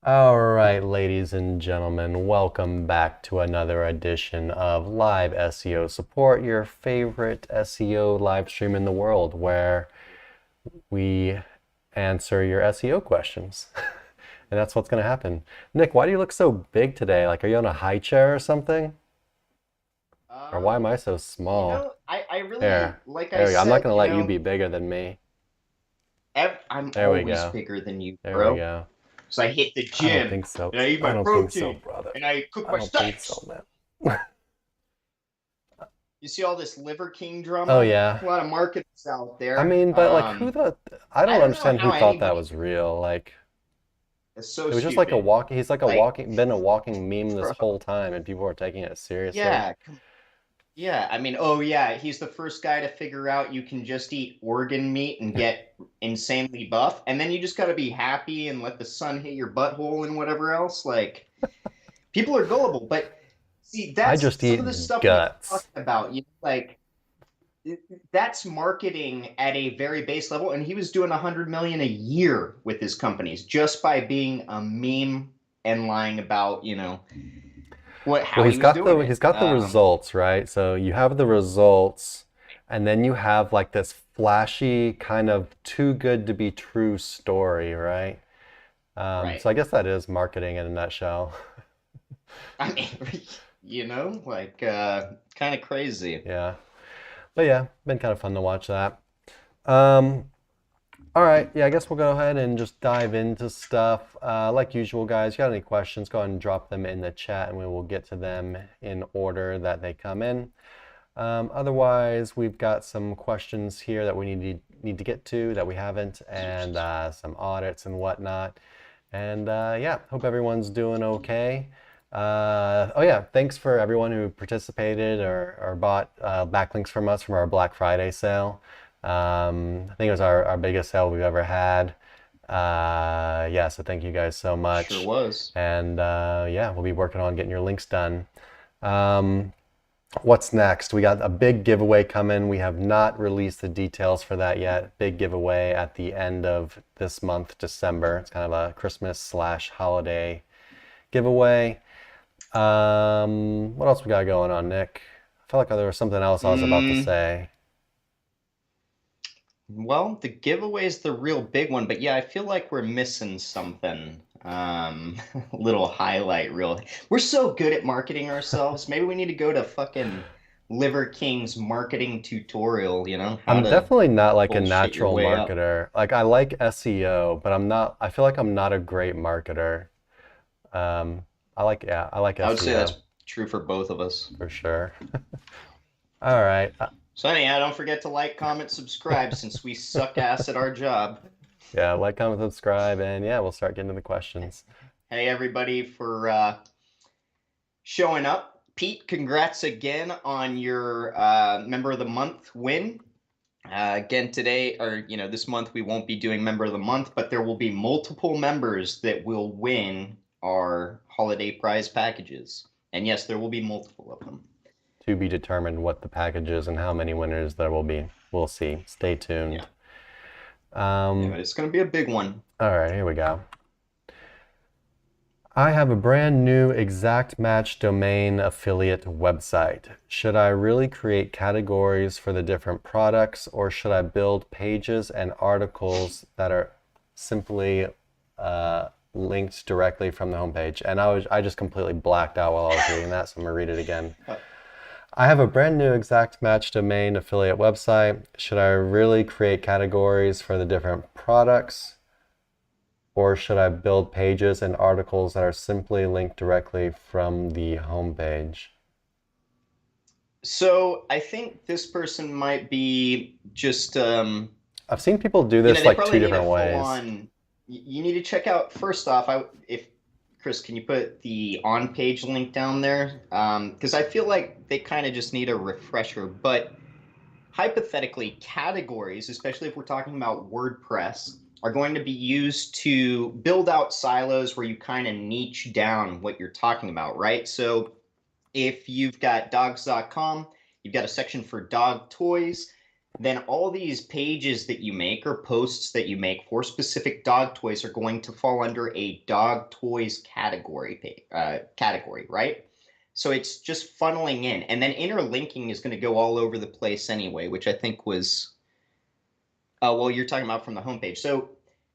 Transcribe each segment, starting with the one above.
All right, ladies and gentlemen, welcome back to another edition of Live SEO Support, your favorite SEO live stream in the world, where we answer your SEO questions. And that's what's going to happen. Nick, why do you look so big today? Like, are you on a high chair or something? Or why am I Um, so small? I really, There, like I there we go. I'm not said, going to let you be bigger than me. I'm There we always go. bigger than you, There we bro. go. So I hit the I don't gym think so. and I eat I my don't think so, protein brother. and I cook I my don't think so, steaks. man. You see all this Liver King Oh, drama? yeah. A lot of markets out I there. mean, but like, I I don't don't know understand how who thought that anybody was real. Like, is so it was just like stupid. he's like Like, been a walking meme this bro, whole time, and people are taking it seriously. yeah, yeah. I mean, oh yeah, he's the first guy to figure out you can just eat organ meat and get insanely buff, and then you just got to be happy and let the sun hit your butthole and whatever else. Like, people are gullible, but see, I that's just some eat of the stuff we've guts. talked about. Like that's marketing at a very base level, and he was doing 100 million a year with his companies just by being a meme and lying about what Well, how he was doing it. he's got the results, right? So you have the results, and then you have like this flashy kind of too good to be true story, right? Right. So I guess that is marketing in a nutshell. I mean, like kind of crazy. Yeah. But yeah, been kind of fun to watch that. Um, All right, yeah, I guess we'll go ahead and just dive into stuff. Like usual, guys, you got any questions, go ahead and drop them in the chat and we will get to them in order that they come in. Otherwise, we've got some questions here that we need to get to that we haven't, and some audits and whatnot. And yeah, hope everyone's doing okay. Oh yeah, thanks for everyone who participated or bought backlinks from us from our Black Friday sale. I think it was our biggest sale we've ever had. Yeah, so thank you guys so Sure much. was. And yeah, we'll be working on getting your links done. Um, what's next? We got a big giveaway coming. We have not released the details for that yet. Big giveaway at the end of this month, December. It's kind of a Christmas slash holiday giveaway. What else we got going on, Nick? I felt like there was something else I was about to Mm, say. well, the giveaway is the real big one, but yeah, I feel like we're missing something. Little highlight reel. We're so good at marketing ourselves. Maybe we need to go to fucking Liver King's marketing tutorial, how I'm to definitely not like a bullshit your natural way up. marketer. Like I like SEO, but I feel like I'm not a great marketer. Yeah, I like I would say SEO that's true for both of us. for sure. All right. So anyhow, don't forget to like, comment, subscribe since we suck ass at our job. Yeah, like, comment, subscribe, and yeah, we'll start getting to the questions. Hey everybody for showing up. Pete, congrats again on your member of the month win. Again, today, or this month, we won't be doing member of the month, but there will be multiple members that will win our holiday prize packages. And yes, there will be multiple of them. To be determined what the package is and how many winners there will be. We'll see. Stay Yeah, tuned. yeah, it's going to be a big one. All right, here we go. I have a brand new exact match domain affiliate website. Should I really create categories for the different products, or should I build pages and articles that are simply linked directly from the homepage? And I just completely blacked out while I was reading that, so I'm gonna read it again. Uh, I have a brand new exact match domain affiliate website. Should I really create categories for the different products? Or should I build pages and articles that are simply linked directly from the homepage? So I think this person might be just, I've seen people do this they like two probably need a different full ways. on. You need to check out first off. If Chris, can you put the on page link down there? Because I feel like they kind of just need a refresher. But hypothetically, categories, especially if we're talking about WordPress, are going to be used to build out silos where you kind of niche down what you're talking about, right? So if you've got dogs.com, you've got a section for dog toys. then all these pages that you make or posts that you make for specific dog toys are going to fall under a dog toys category, right? So it's just funneling in, and then interlinking is going to go all over the place anyway, which I think was, well, you're talking about from the homepage. So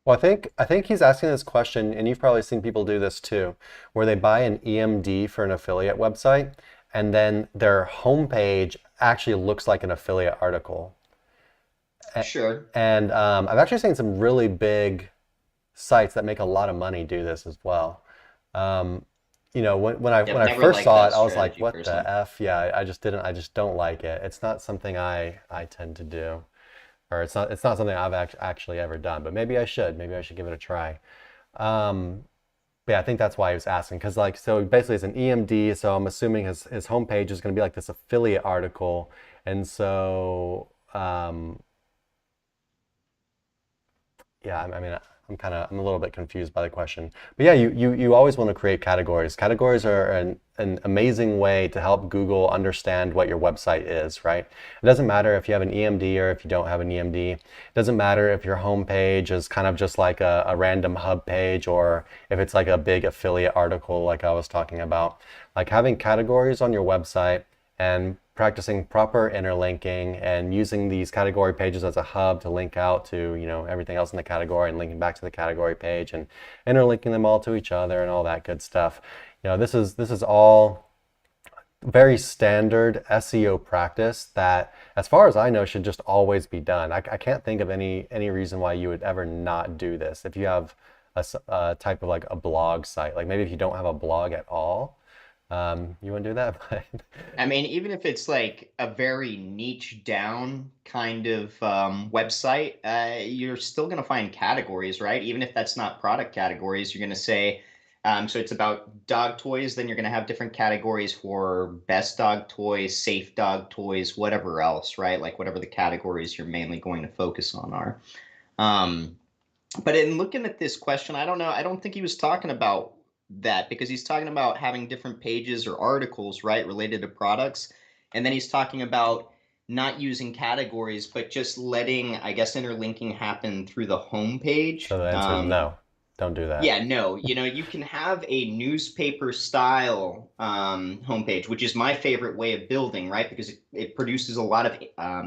Well, I think he's asking this question, and you've probably seen people do this too, where they buy an EMD for an affiliate website, and then their homepage actually looks like an affiliate article. sure, And I've actually seen some really big sites that make a lot of money do this as well. Um, when I've I never first liked saw that it, I was like, strategy "What the personally. F?" Yeah, I just don't like it. It's not something I tend to do, or it's not something I've actually ever done. But maybe I should. Maybe I should give it a try. Um, but yeah, I think that's why he was asking, because like so basically it's an EMD, so I'm assuming his homepage is going to be like this affiliate article, and so yeah, I mean, I'm a little bit confused by the question. But yeah, you always want to create categories. Categories are an amazing way to help Google understand what your website is, right? It doesn't matter if you have an EMD or if you don't have an EMD. It doesn't matter if your homepage is kind of just like a random hub page or if it's like a big affiliate article like I was talking about. Like having categories on your website and practicing proper interlinking and using these category pages as a hub to link out to, everything else in the category and linking back to the category page and interlinking them all to each other and all that good stuff. This is all very standard SEO practice that, as far as I know, should just always be done. I can't think of any reason why you would ever not do this. If you have a type of like a blog site, like maybe if you don't have a blog at all, you wouldn't do that, but I mean, even if it's like a very niche down kind of website, you're still going to find categories, right? Even if that's not product categories, you're going to say, so it's about dog toys, then you're going to have different categories for best dog toys, safe dog toys, whatever else, right? Like whatever the categories you're mainly going to focus on are. Um, but in looking at this question, I don't know. I don't think he was talking about that because he's talking about having different pages or articles, right, related to products. And then he's talking about not using categories, but just letting, I guess, interlinking happen through the home page. so the answer is no, don't do that. Yeah, no, you can have a newspaper style homepage, which is my favorite way of building, right? Because it produces a lot of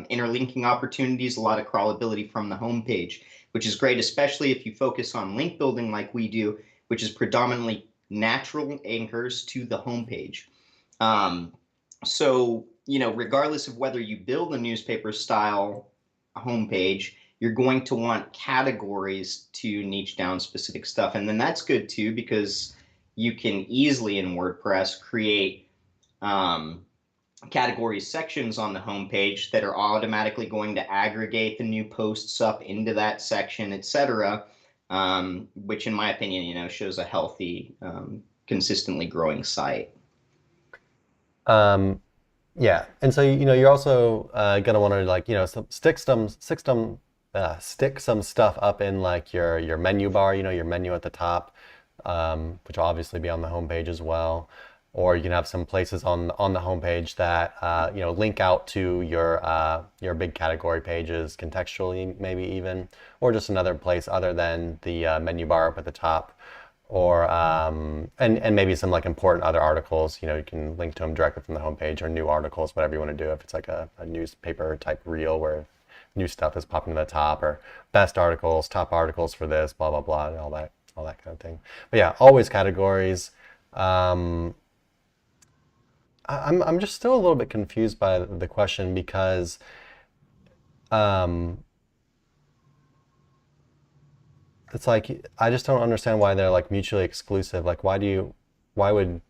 interlinking opportunities, a lot of crawlability from the homepage, which is great, especially if you focus on link building like we do, which is predominantly natural anchors to the homepage. Um, so, regardless of whether you build a newspaper style homepage, you're going to want categories to niche down specific stuff. And then that's good too, because you can easily in WordPress create um, category sections on the homepage that are automatically going to aggregate the new posts up into that section, etc. Which in my opinion, shows a healthy, consistently growing site. Um, yeah, and so you're also gonna want to like stick some stuff up in like your menu bar, your menu at the top, which will obviously be on the homepage as well. Or you can have some places on the homepage that link out to your big category pages contextually, maybe even, or just another place other than the menu bar up at the top, or and maybe some like important other articles. You can link to them directly from the homepage or new articles, whatever you want to do. If it's like a newspaper type reel where new stuff is popping to the top, or best articles, top articles for this, blah blah blah, and all that kind of thing. But yeah, always categories. Um, I'm just still a little bit confused by the question because um, it's like I just don't understand why they're like mutually exclusive. Like why would why would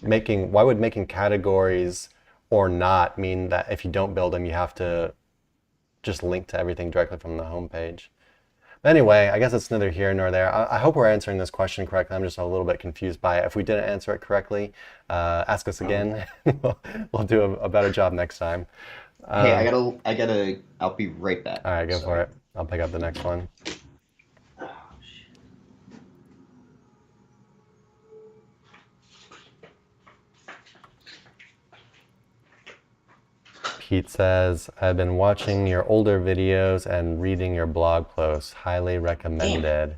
making categories or not mean that if you don't build them, you have to just link to everything directly from the homepage? But anyway, I guess it's neither here nor there. I hope we're answering this question correctly. I'm just a little bit confused by it. If we didn't answer it correctly, ask us again. We'll do a better job next time. Hey, Um, I'll be right back. all right, go for Sorry. it. I'll pick up the next one. Pete says, I've been watching your older videos and reading your blog posts. Highly Damn. recommended.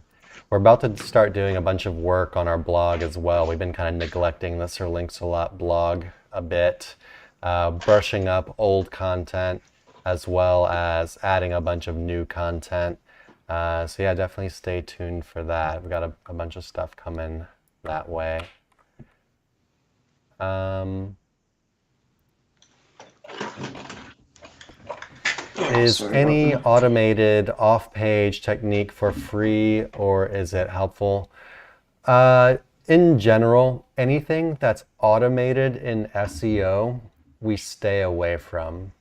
We're about to start doing a bunch of work on our blog as well. We've been kind of neglecting the Sir Links-a-Lot blog a bit, brushing up old content as well as adding a bunch of new content. So yeah, definitely stay tuned for that. We've got a bunch of stuff coming that way. Is any automated off-page technique for free or is it helpful? In general, anything that's automated in SEO, we stay away from.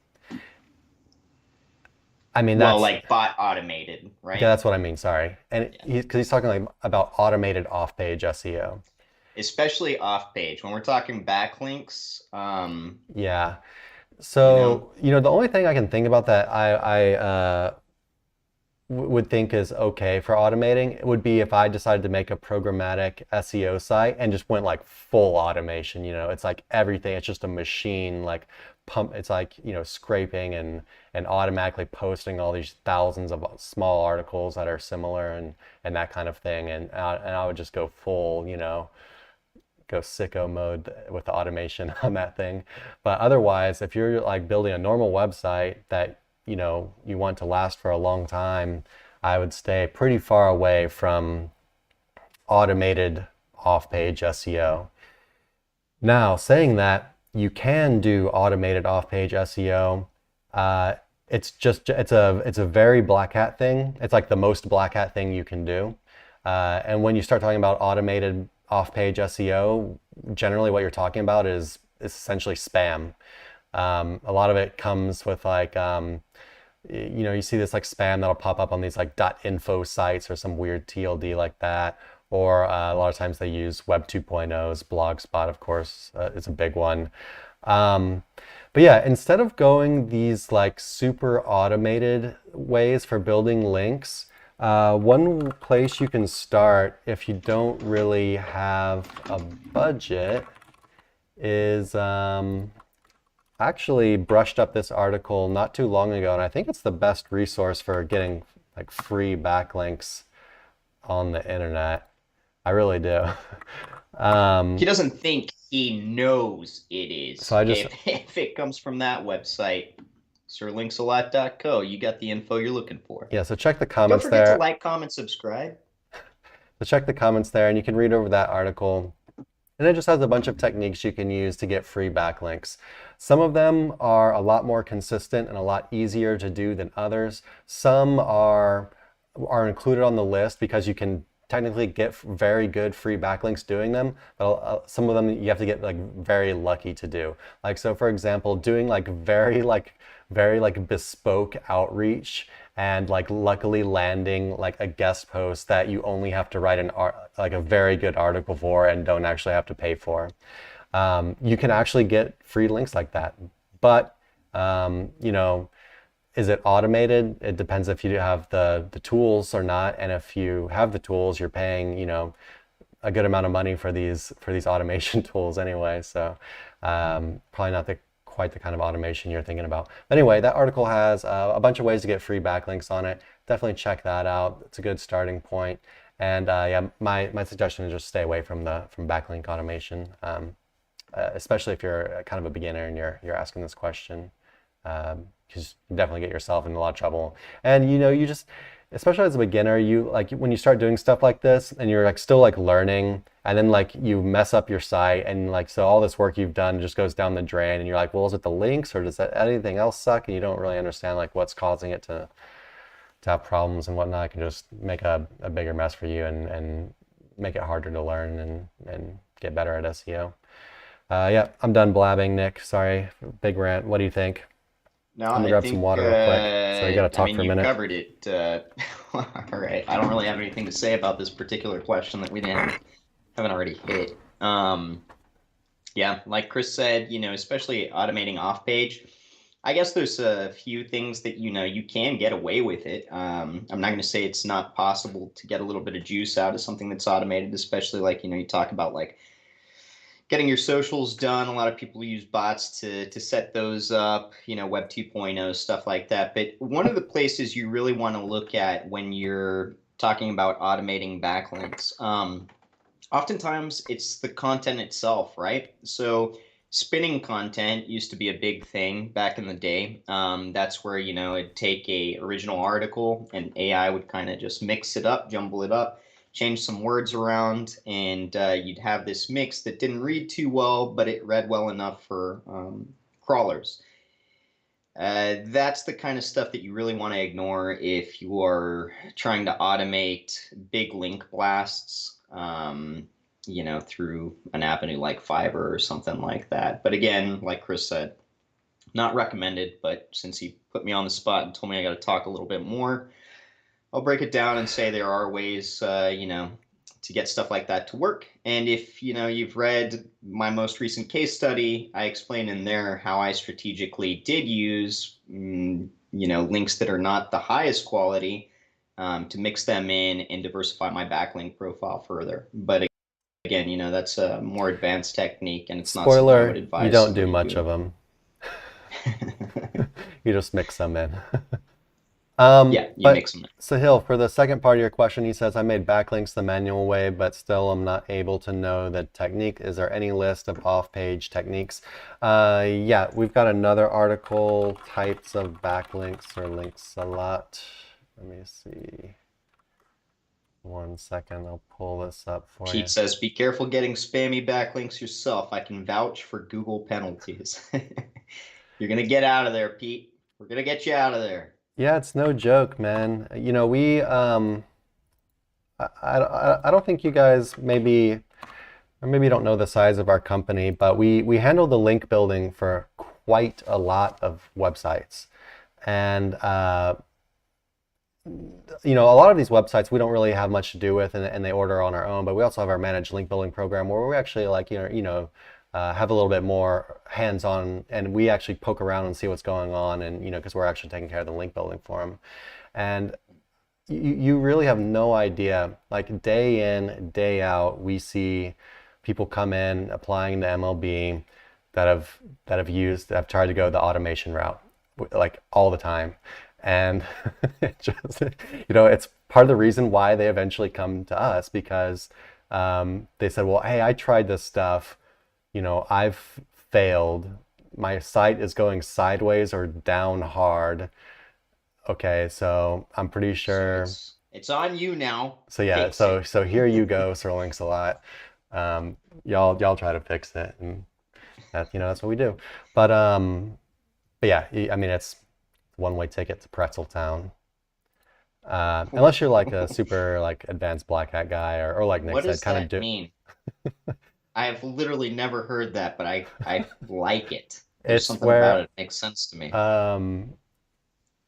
I mean, Well, that's like bot automated, right? yeah, that's what I mean. Sorry, and because he's talking like about automated off-page SEO. Especially off page when we're talking backlinks. Yeah. You know, So, the only thing I can think about that would think is okay for automating it would be if I decided to make a programmatic SEO site and just went like full automation. It's like everything. It's just a machine like pump. It's like, scraping and automatically posting all these thousands of small articles that are similar and that kind of thing. And I would just go full, go sicko mode with the automation on that thing. But otherwise, if you're like building a normal website that you want to last for a long time, I would stay pretty far away from automated off-page SEO. Now, saying that, you can do automated off-page SEO. It's a very black hat thing. It's like the most black hat thing you can do. And when you start talking about automated off-page SEO, generally what you're talking about is essentially spam. A lot of it comes with like, you see this like spam that'll pop up on these like .info sites or some weird TLD like that. Or a lot of times they use Web 2.0's Blogspot, of course, is a big one. But yeah, instead of going these like super automated ways for building links, one place you can start if you don't really have a budget is actually brushed up this article not too long ago, and I think it's the best resource for getting like free backlinks on the internet. I really do. he doesn't think he knows it is. So I just if it comes from that website, sirlinksalot.co, you got the info you're looking for. Yeah, so check the Don't comments forget there. to like, comment, subscribe. So check the comments there and you can read over that article. And it just has a bunch of techniques you can use to get free backlinks. Some of them are a lot more consistent and a lot easier to do than others. Some are included on the list because you can technically get very good free backlinks doing them, but some of them you have to get like very lucky to do. Like, so for example, doing like very bespoke outreach and like luckily landing like a guest post that you only have to write like a very good article for and don't actually have to pay for. You can actually get free links like that, but is it automated? It depends if you have the tools or not. And if you have the tools, you're paying, a good amount of money for these automation tools anyway. So probably not quite the kind of automation you're thinking about. But anyway, that article has a bunch of ways to get free backlinks on it. Definitely check that out. It's a good starting point. And yeah, my suggestion is just stay away from backlink automation, especially if you're kind of a beginner and you're asking this question. Because you definitely get yourself in a lot of trouble. And you just, especially as a beginner, you like when you start doing stuff like this and you're like still like learning, and then like you mess up your site and like so all this work you've done just goes down the drain, and you're like, well, is it the links or does that anything else suck? And you don't really understand like what's causing it to have problems and whatnot. It can just make a bigger mess for you and make it harder to learn and get better at SEO. Yeah, I'm done blabbing, Nick. Sorry, big rant. What do you think? No, I'm gonna grab some water real quick. So you gotta talk for a minute. You covered it. All right. I don't really have anything to say about this particular question that we haven't already hit. Yeah, like Chris said, especially automating off page. I guess there's a few things that you can get away with it. I'm not going to say it's not possible to get a little bit of juice out of something that's automated, especially like you talk about like getting your socials done. A lot of people use bots to set those up, Web 2.0, stuff like that. But one of the places you really want to look at when you're talking about automating backlinks, oftentimes it's the content itself, right? So spinning content used to be a big thing back in the day. That's where, it'd take a original article and AI would kind of just mix it up, jumble it up, change some words around, and you'd have this mix that didn't read too well, but it read well enough for crawlers. That's the kind of stuff that you really want to ignore if you are trying to automate big link blasts, through an avenue like Fiverr or something like that. But again, like Chris said, not recommended, but since he put me on the spot and told me I got to talk a little bit more, I'll break it down and say there are ways, to get stuff like that to work. And if, you've read my most recent case study, I explain in there how I strategically did use, links that are not the highest quality to mix them in and diversify my backlink profile further. But again, that's a more advanced technique, and it's not something I would Spoiler, advise you don't do somebody much to of them. You just mix them in. Yeah, you But mix them in. Sahil, for the second part of your question, he says, I made backlinks the manual way, but still am not able to know the technique. Is there any list of off-page techniques? Yeah, we've got another article, types of backlinks or links a lot. Let me see. 1 second, I'll pull this up for you. Pete says, be careful getting spammy backlinks yourself. I can vouch for Google penalties. You're going to get out of there, Pete. We're going to get you out of there. Yeah, it's no joke, man. I don't think you guys maybe, or maybe you don't know the size of our company, but we handle the link building for quite a lot of websites. And, a lot of these websites we don't really have much to do with, and they order on our own, but we also have our managed link building program where we actually have a little bit more hands-on, and we actually poke around and see what's going on, and because we're actually taking care of the link building for them. And you really have no idea, like day in, day out, we see people come in applying to MLB that have tried to go the automation route, like all the time. And it just, it's part of the reason why they eventually come to us, because they said, well, hey, I tried this stuff, I've failed. My site is going sideways or down hard. Okay, so I'm pretty sure. So it's on you now. So yeah, so here you go, Sir Links-a-Lot. Y'all try to fix it, and that's what we do. But yeah, I mean, it's one-way ticket to Pretzel Town. Unless you're like a super like advanced black hat guy, or like Nick What said, does kind of that mean? I have literally never heard that, but I like it. There's It's something about where it that makes sense to me.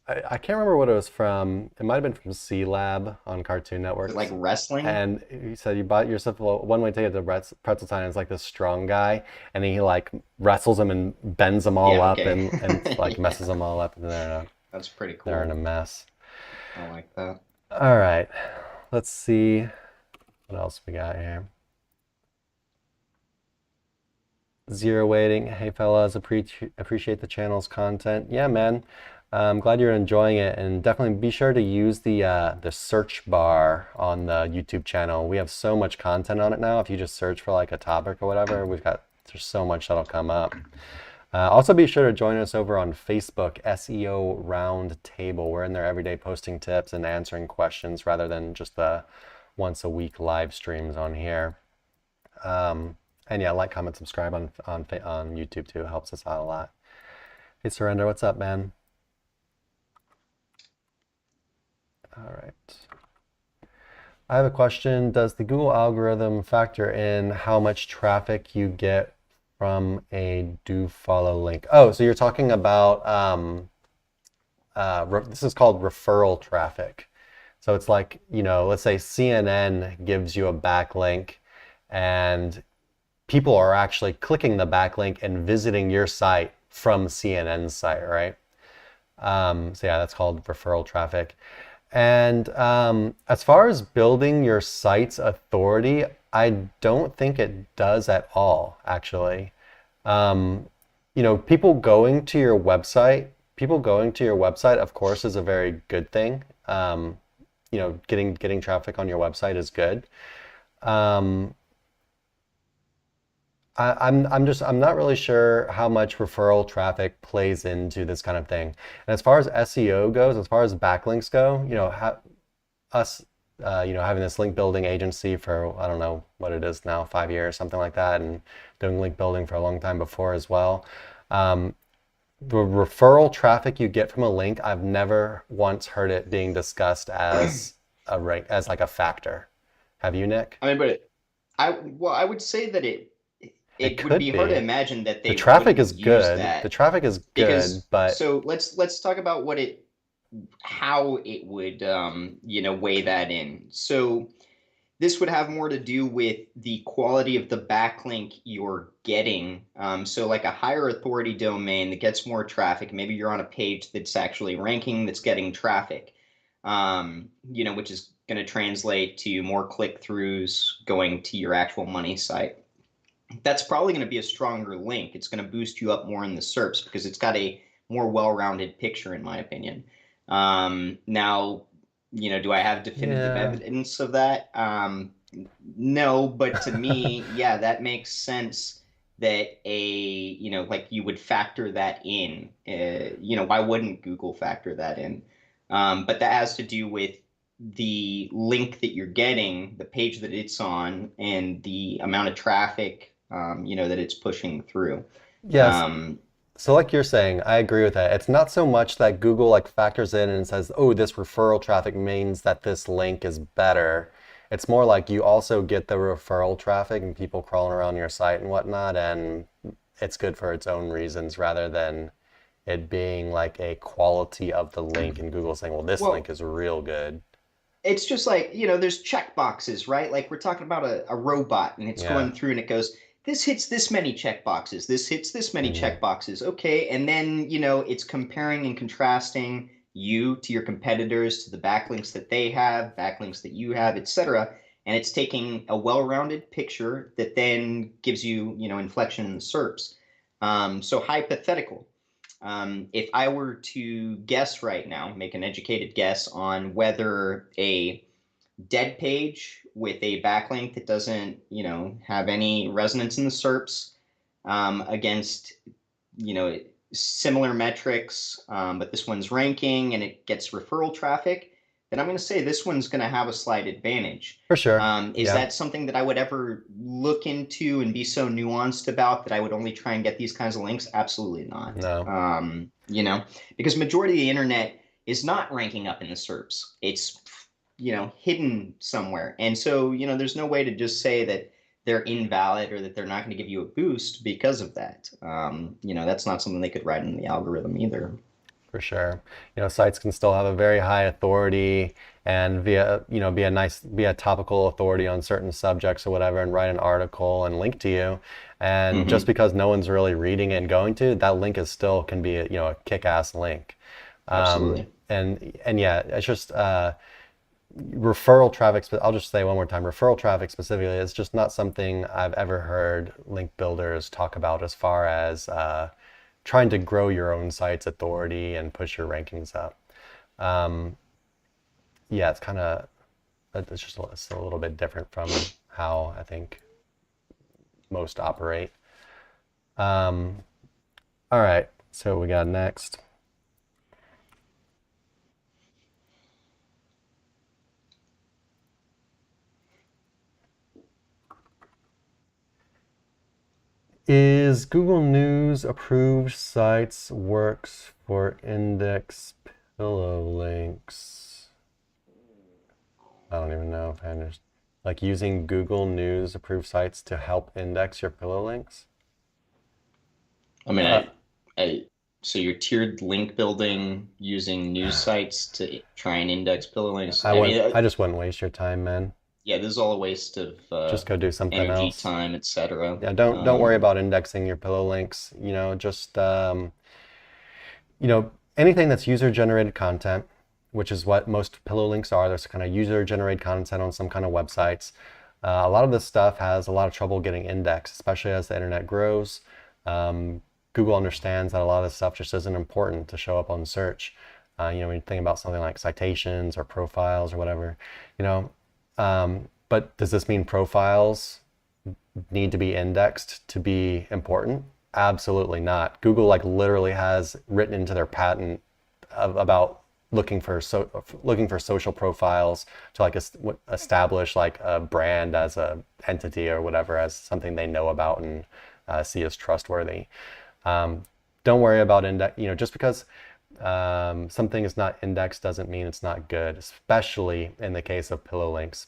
I can't remember what it was from. It might have been from C Lab on Cartoon Is Network. it like wrestling? And he said you bought yourself a one-way ticket to Pretzel Town. It's like this strong guy, and he like wrestles them and bends them all Yeah, up, okay. and like Yeah. messes them all up, and That's pretty they're in a cool. mess. I like that. All right, let's see what else we got here. Zero waiting. Hey fellas, appreciate the channel's content. Yeah, man. I'm glad you're enjoying it, and definitely be sure to use the search bar on the YouTube channel. We have so much content on it now. If you just search for like a topic or whatever, there's so much that'll come up. Also be sure to join us over on Facebook, SEO Roundtable. We're in there every day posting tips and answering questions rather than just the once a week live streams on here. And yeah, like, comment, subscribe on YouTube too. It helps us out a lot. Hey, Surrender, what's up, man? All right. I have a question. Does the Google algorithm factor in how much traffic you get from a do follow link? Oh, so you're talking about this is called referral traffic. So it's like, let's say CNN gives you a backlink, and people are actually clicking the backlink and visiting your site from CNN's site, right? So yeah, that's called referral traffic. And as far as building your site's authority, I don't think it does at all, actually. Um, people going to your website, of course, is a very good thing. Getting traffic on your website is good. Um, I'm not really sure how much referral traffic plays into this kind of thing. And as far as SEO goes, as far as backlinks go, us, having this link building agency for, I don't know what it is now, 5 years, something like that, and doing link building for a long time before as well. Um, the referral traffic you get from a link, I've never once heard it being discussed as as like a factor. Have you, Nick? I mean, I would say that It it would could be hard to be. imagine that The they traffic is wouldn't use good. The that traffic is good, because but so let's talk about how it would weigh that in. So this would have more to do with the quality of the backlink you're getting. So like a higher authority domain that gets more traffic, maybe you're on a page that's actually ranking, that's getting traffic, which is going to translate to more click-throughs going to your actual money site. That's probably going to be a stronger link. It's going to boost you up more in the SERPs because it's got a more well-rounded picture, in my opinion. Now, do I have definitive yeah, evidence of that? No, but to me, yeah, that makes sense that like you would factor that in. Why wouldn't Google factor that in? But that has to do with the link that you're getting, the page that it's on, and the amount of traffic, that it's pushing through. yes. Um, So like you're saying, I agree with that. It's not so much that Google like factors in and says, "Oh, this referral traffic means that this link is better." It's more like you also get the referral traffic and people crawling around your site and whatnot, and it's good for its own reasons rather than it being like a quality of the link and Google saying, "Well, this link well, is real good." it's just like, there's check boxes, right? Like we're talking about a robot and it's Yeah. going through and it goes, this hits this many check boxes, this hits this many Hmm. check boxes. Okay. And then, it's comparing and contrasting you to your competitors, to the backlinks that they have, backlinks that you have, etc. And it's taking a well-rounded picture that then gives you, inflection in the SERPs. So hypothetical. If I were to guess right now, make an educated guess on whether a dead page with a backlink that doesn't, have any resonance in the SERPs, against, you know, similar metrics, but this one's ranking and it gets referral traffic, then I'm going to say this one's going to have a slight advantage. For sure. Is Yeah. that something that I would ever look into and be so nuanced about that I would only try and get these kinds of links? Absolutely not. No. Because majority of the internet is not ranking up in the SERPs. It's, hidden somewhere. And so, there's no way to just say that they're invalid or that they're not going to give you a boost because of that. That's not something they could write in the algorithm either. For sure. Sites can still have a very high authority and be a topical authority on certain subjects or whatever and write an article and link to you. And just Hmm. because no one's really reading it and going to, that link is still can be a kick-ass link. Absolutely. And yeah, it's just referral traffic. I'll just say one more time, referral traffic specifically is just not something I've ever heard link builders talk about as far as trying to grow your own site's authority and push your rankings up. Um, yeah, it's a little bit different from how I think most operate. Um, all right, so we got next. Is Google News approved sites works for index pillow links? I don't even know if I understand. Like using Google News approved sites to help index your pillow links? I mean, Uh, so you're tiered link building using news sites to try and index pillow links. I I wouldn't. mean, I just wouldn't waste your time, man. yeah, this is all a waste of Just go do something energy, else. time, etc. Yeah, don't worry about indexing your pillow links. Just anything that's user generated content, which is what most pillow links are. There's kind of user generated content on some kind of websites. A lot of this stuff has a lot of trouble getting indexed, especially as the internet grows. Google understands that a lot of this stuff just isn't important to show up on search. When you think about something like citations or profiles or whatever, you know, but does this mean profiles need to be indexed to be important? Absolutely not. Google like literally has written into their patent about looking for social profiles to like establish like a brand as a entity or whatever, as something they know about and see as trustworthy. Don't worry about index. Just because something is not indexed doesn't mean it's not good, especially in the case of pillow links.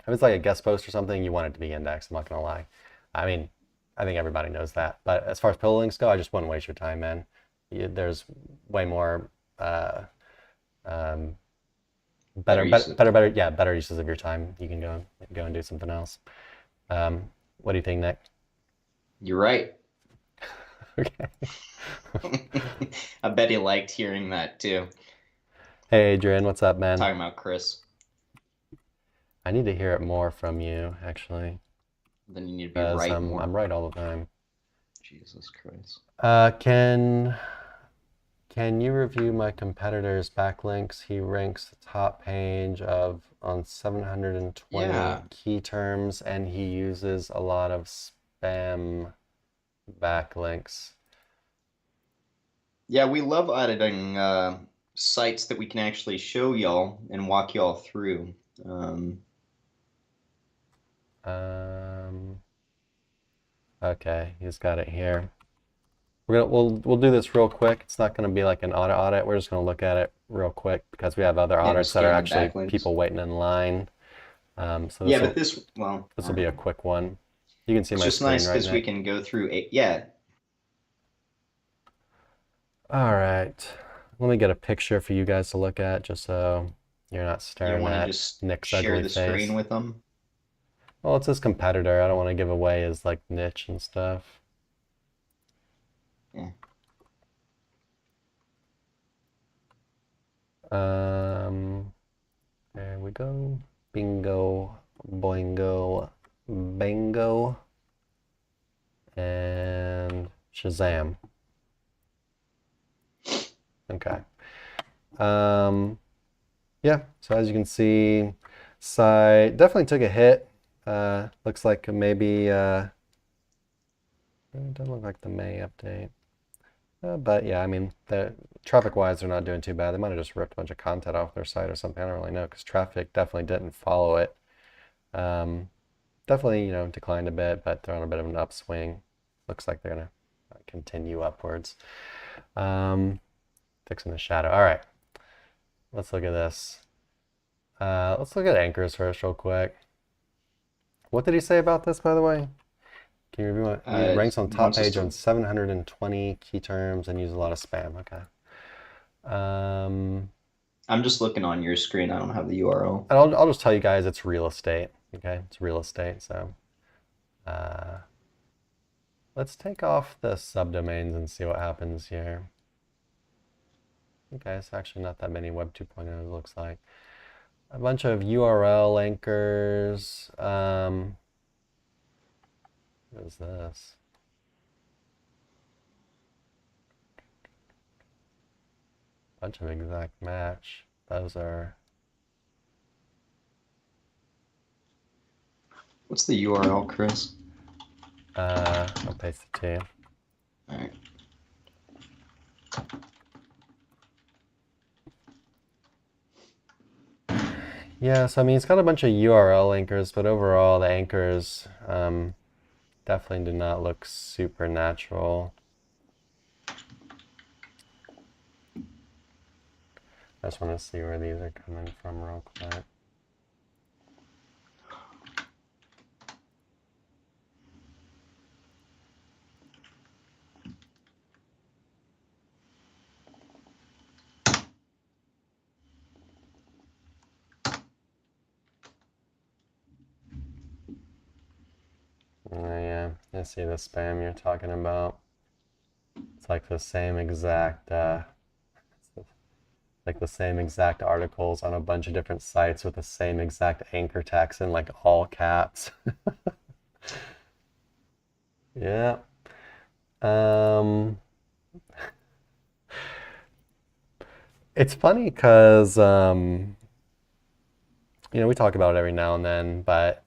If it's like a guest post or something, you want it to be indexed. I'm not gonna lie. I mean, I think everybody knows that. But as far as pillow links go, I just wouldn't waste your time, man. There's way more um, better uses of your time. You can go and do something else. What do you think, Nick? You're right. Okay. I bet he liked hearing that too. Hey, Adrian, what's up, man? Talking about Chris. I need to hear it more from you, actually. Then you need to be right more. I'm right all the time. Jesus Christ. Can you review my competitor's backlinks? He ranks the top page on 720 key terms, and he uses a lot of spam backlinks. Yeah, we love auditing sites that we can actually show y'all and walk y'all through. Okay, he's got it here. We'll do this real quick. It's not going to be like an audit. We're just going to look at it real quick because we have other audits that are actually people waiting in line. But this will be a quick one. You can see my screen right now. It's just nice because we can go through All right. Let me get a picture for you guys to look at, just so you're not staring at Nick's ugly face. Share the screen with them? Well, it's his competitor. I don't want to give away his like niche and stuff. Yeah. There we go. Bingo, boingo, bango, and Shazam. Okay. Yeah, so as you can see, site definitely took a hit. Looks like maybe it doesn't look like the May update. But yeah, I mean, the traffic-wise, they're not doing too bad. They might have just ripped a bunch of content off their site or something. I don't really know, because traffic definitely didn't follow it. Definitely, declined a bit, but they're on a bit of an upswing. Looks like they're gonna continue upwards. Fixing the shadow. All right, let's look at this. Let's look at anchors first, real quick. What did he say about this, by the way? Can you review it? It ranks on top page on 720 key terms and uses a lot of spam. Okay. I'm just looking on your screen. I don't have the URL. And I'll just tell you guys it's real estate. Okay, it's real estate. So let's take off the subdomains and see what happens here. Okay, it's actually not that many Web 2.0 looks like. A bunch of URL anchors. What is this? Bunch of exact match. Those are. What's the URL, Chris? I'll paste it to you. All right. Yeah, so I mean, it's got a bunch of URL anchors, but overall the anchors definitely do not look super natural. I just want to see where these are coming from real quick. Yeah, I see the spam you're talking about. It's like the same exact like the same exact articles on a bunch of different sites with the same exact anchor text in like all caps. Yeah. Um, it's funny because we talk about it every now and then, but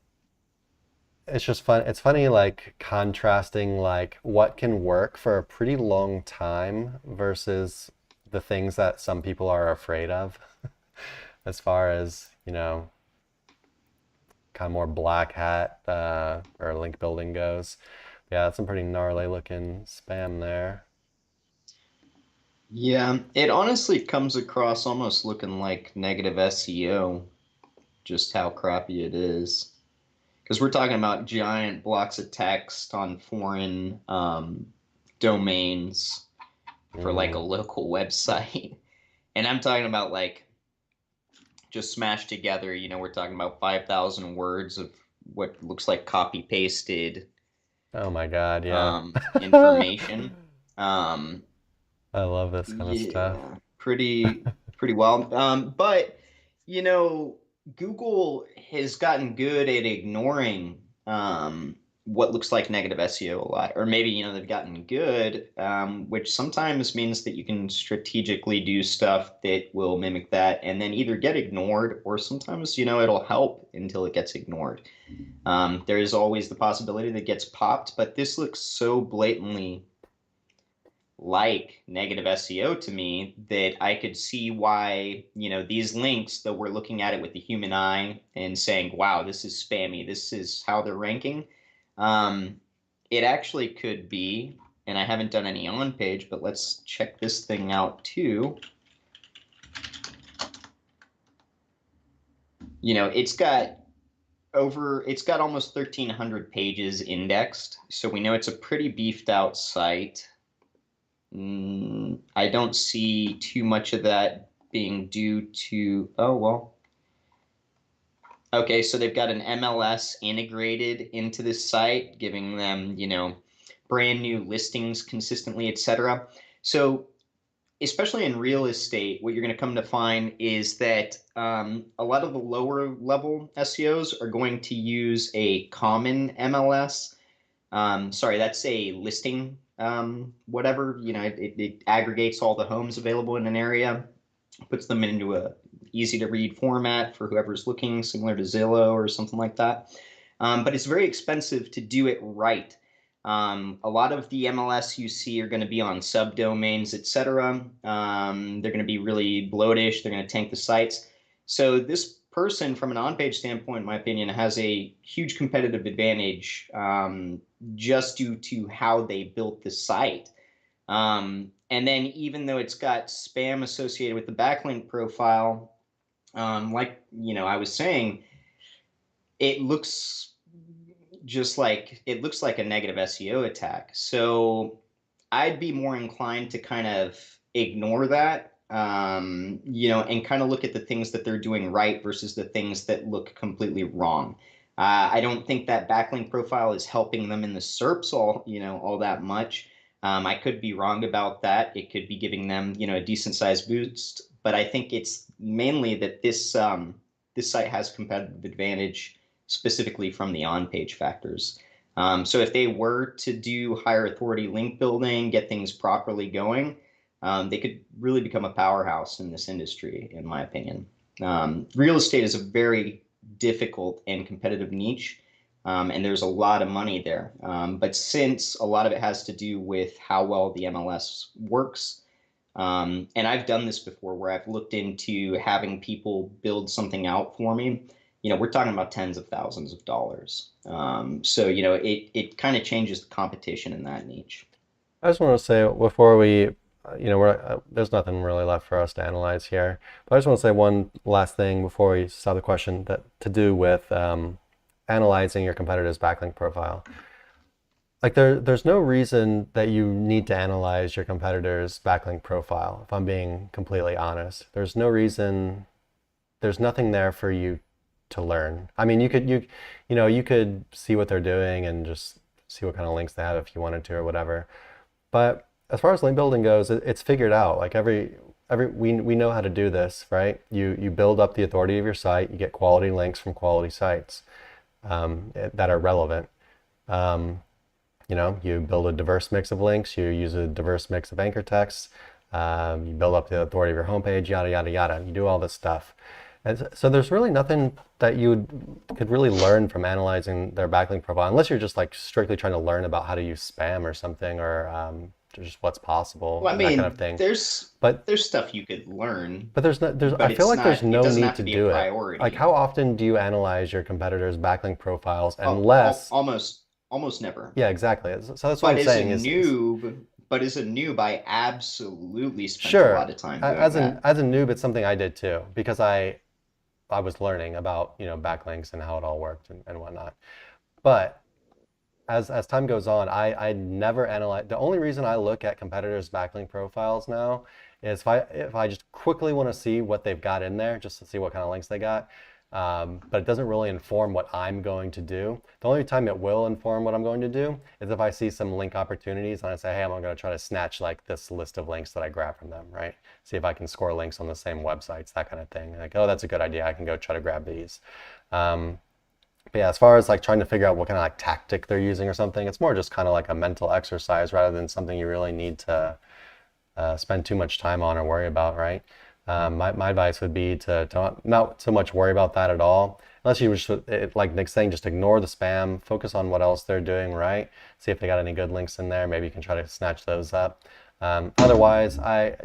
it's just fun. It's funny, like contrasting like what can work for a pretty long time versus the things that some people are afraid of, as far as, kind of more black hat or link building goes. Yeah, that's some pretty gnarly looking spam there. Yeah, it honestly comes across almost looking like negative SEO, just how crappy it is. Because we're talking about giant blocks of text on foreign domains for like a Mm. local website. And I'm talking about like just smashed together, we're talking about 5,000 words of what looks like copy pasted Oh my God, yeah. information. Um, I love this kind of stuff. yeah, pretty well. But you know, Google has gotten good at ignoring what looks like negative SEO a lot, or maybe they've gotten good, which sometimes means that you can strategically do stuff that will mimic that, and then either get ignored, or sometimes it'll help until it gets ignored. There is always the possibility that it gets popped, but this looks so blatantly like negative SEO to me that I could see why, these links that we're looking at it with the human eye and saying, wow, this is spammy, this is how they're ranking. Um, it actually could be, and I haven't done any on page, but let's check this thing out too. It's got almost 1,300 pages indexed. So we know it's a pretty beefed out site. I don't see too much of that being due to, oh, well. Okay, so they've got an MLS integrated into this site, giving them, brand new listings consistently, etc. So, especially in real estate, what you're going to come to find is that a lot of the lower level SEOs are going to use a common MLS. Sorry, that's a listing, whatever, it aggregates all the homes available in an area, puts them into a easy to read format for whoever's looking, similar to Zillow or something like that. But it's very expensive to do it right. A lot of the MLS you see are going to be on subdomains, etc. They're going to be really bloatish. They're going to tank the sites. So this person, from an on-page standpoint, in my opinion, has a huge competitive advantage just due to how they built the site. And then even though it's got spam associated with the backlink profile, like I was saying, it looks like a negative SEO attack. So I'd be more inclined to kind of ignore that, and kind of look at the things that they're doing right versus the things that look completely wrong. I don't think that backlink profile is helping them in the SERPs all that much. I could be wrong about that. It could be giving them, a decent sized boost, but I think it's mainly that this site has competitive advantage specifically from the on-page factors. So if they were to do higher authority link building, get things properly going, they could really become a powerhouse in this industry, in my opinion. Real estate is a very difficult and competitive niche, and there's a lot of money there. But since a lot of it has to do with how well the MLS works, and I've done this before where I've looked into having people build something out for me. We're talking about tens of thousands of dollars. So, it kind of changes the competition in that niche. I just want to say before we, there's nothing really left for us to analyze here. But I just want to say one last thing before we start the question that to do with analyzing your competitor's backlink profile. Like there's no reason that you need to analyze your competitor's backlink profile, if I'm being completely honest. There's no reason, there's nothing there for you to learn. I mean, you could see what they're doing and just see what kind of links they have if you wanted to or whatever. But as far as link building goes, it's figured out. Like we know how to do this, right? You build up the authority of your site. You get quality links from quality sites that are relevant. You build a diverse mix of links. You use a diverse mix of anchor texts. You build up the authority of your homepage. Yada yada yada. You do all this stuff. And so there's really nothing that could really learn from analyzing their backlink profile, unless you're just like strictly trying to learn about how to use spam or something, or just what's possible, Well, I that kind of mean, thing. there's But there's stuff you could learn, but I but feel it's like there's not. It no doesn't need have to to be a do it. Like, priority. how often do you analyze your competitors' backlink profiles Al- unless, almost never. yeah, exactly. So that's what But I'm as a saying is noob, I absolutely spent a sure, lot of time doing that. as a noob, it's something I did too, because I was learning about, backlinks and how it all worked and whatnot. But as time goes on, I never analyze. The only reason I look at competitors' backlink profiles now is if I just quickly want to see what they've got in there, just to see what kind of links they got. But it doesn't really inform what I'm going to do. The only time it will inform what I'm going to do is if I see some link opportunities and I say, hey, I'm going to try to snatch like this list of links that I grab from them, right? See if I can score links on the same websites, that kind of thing. Like, oh, that's a good idea. I can go try to grab these. But yeah, as far as like trying to figure out what kind of like tactic they're using or something, it's more just kind of like a mental exercise rather than something you really need to spend too much time on or worry about, right? My advice would be to not so much worry about that at all. Unless you just, like Nick's saying, just ignore the spam, focus on what else they're doing, right? See if they got any good links in there. Maybe you can try to snatch those up. Otherwise, I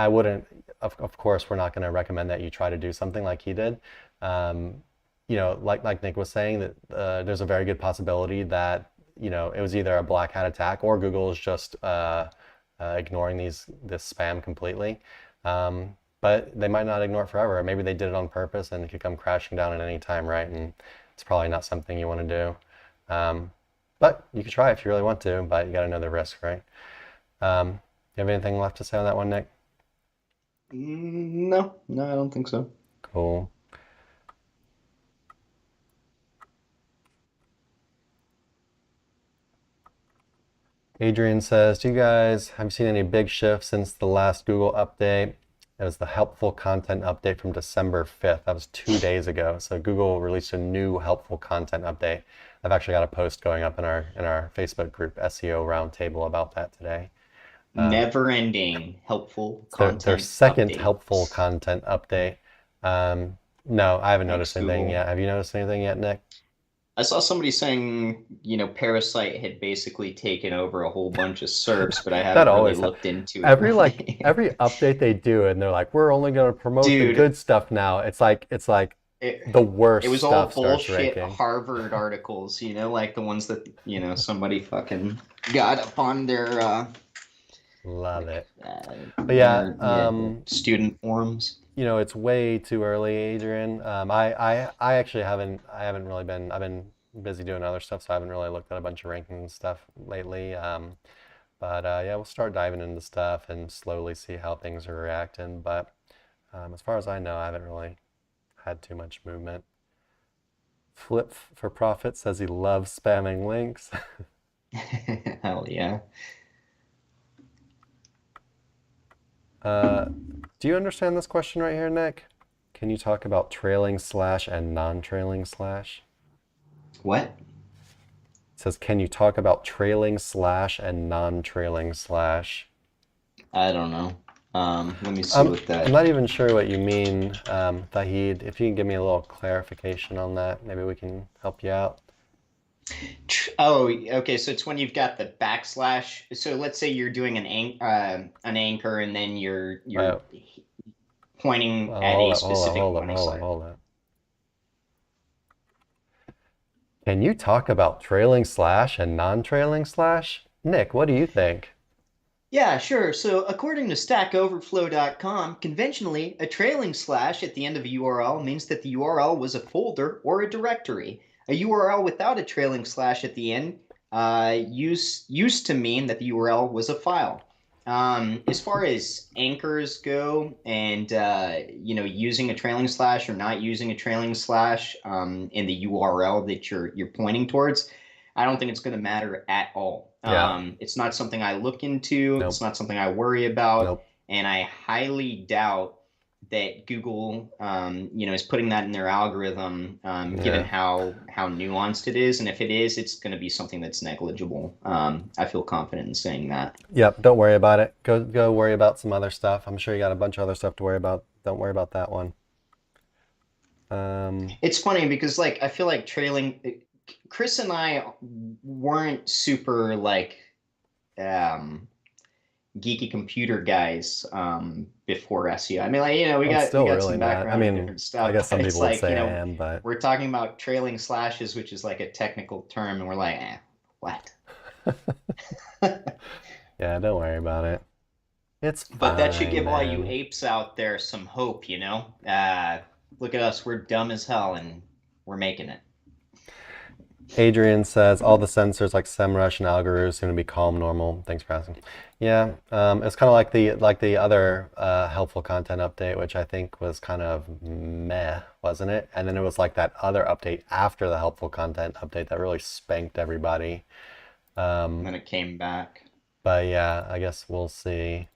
wouldn't, of course, we're not going to recommend that you try to do something like he did. Like Nick was saying, that there's a very good possibility that it was either a black hat attack or Google is just ignoring this spam completely. But they might not ignore it forever. Maybe they did it on purpose and it could come crashing down at any time, right? And it's probably not something you want to do. But you could try if you really want to, but you got to know the risk, right? You have anything left to say on that one, Nick? No, no, I don't think so. Cool. Adrian says, have you seen any big shifts since the last Google update? It was the helpful content update from December 5th. That was 2 days ago. So Google released a new helpful content update. I've actually got a post going up in our Facebook group, SEO Roundtable, about that today. Never-ending helpful It's their content second helpful updates. content update. No, I haven't Thanks, noticed anything Google. yet. Have you noticed anything yet, Nick? I saw somebody saying, Parasite had basically taken over a whole bunch of SERPs, but I That haven't really always happens. looked into it really. Every update they do, and they're like, we're only going to promote the Dude, good stuff now. It's like it the it worst was all stuff starts bullshit ranking. Harvard articles, like the ones that, somebody fucking got up on their Love it. But yeah, their student forums. it's way too early, Adrian. I actually I haven't really been, I've been busy doing other stuff, so I haven't really looked at a bunch of rankings and stuff lately. But yeah, we'll start diving into stuff and slowly see how things are reacting. But as far as I know, I haven't really had too much movement. Flip for Profit says he loves spamming links. Hell yeah. Do you understand this question right here, Nick? Can you talk about trailing slash and non-trailing slash? What? It says, can you talk about trailing slash and non-trailing slash? I don't know. Let me see what I'm that. not even sure what you mean, Fahid. If you can give me a little clarification on that, maybe we can help you out. Oh, okay. So it's when you've got the backslash. So let's say you're doing an anchor, and then you're Right. pointing Well, at hold a up, hold up, specific hold up, warning hold up, slide. hold up. Can you talk about trailing slash and non-trailing slash? Nick, what do you think? Yeah, sure. So according to StackOverflow.com, conventionally, a trailing slash at the end of a URL means that the URL was a folder or a directory. A URL without a trailing slash at the end used to mean that the URL was a file. As far as anchors go, and using a trailing slash or not using a trailing slash in the URL that you're pointing towards, I don't think it's going to matter at all. Yeah. It's not something I look into. It's Nope. not something I worry about. Nope. and I highly doubt that Google, is putting that in their algorithm, given Yeah. how nuanced it is. And if it is, it's going to be something that's negligible. I feel confident in saying that. Yep. Don't worry about it. Go worry about some other stuff. I'm sure you got a bunch of other stuff to worry about. Don't worry about that one. It's funny because like I feel like Chris and I weren't super like um, geeky computer guys before SEO. I mean, like we I'm we still got really some not. I background in mean, different I stuff, guess but some it's people would like say I am, but we're talking about trailing slashes, which is like a technical term, and we're like, what? yeah, don't worry about it. It's But that should fine, give all you man. apes out there some hope, look at us, we're dumb as hell, and we're making it. Adrian says all the sensors like SEMrush and Algoroo seem to be calm, normal. Thanks for asking. Yeah, it's kind of like the other helpful content update, which I think was kind of meh, wasn't it? And then it was like that other update after the helpful content update that really spanked everybody. And then it came back. But yeah, I guess we'll see.